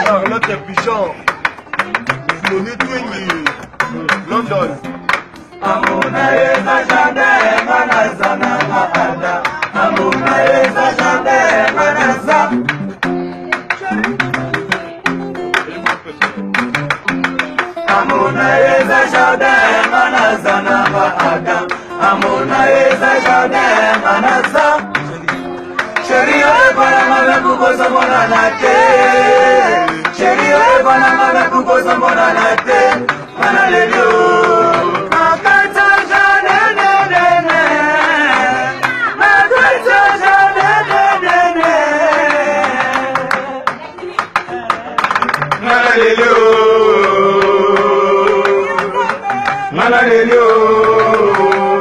Charlotte Pichon, Tony Twingy, London. Amuna eza jade manazana maada. Amuna eza jade manaza. Amuna eza jade manazana maada. Amuna eza jade manaza. Chérie, voilà ma kukosa mona nate. Chérie, voilà ma kukosa mona nate. Manalelio. Manalelio.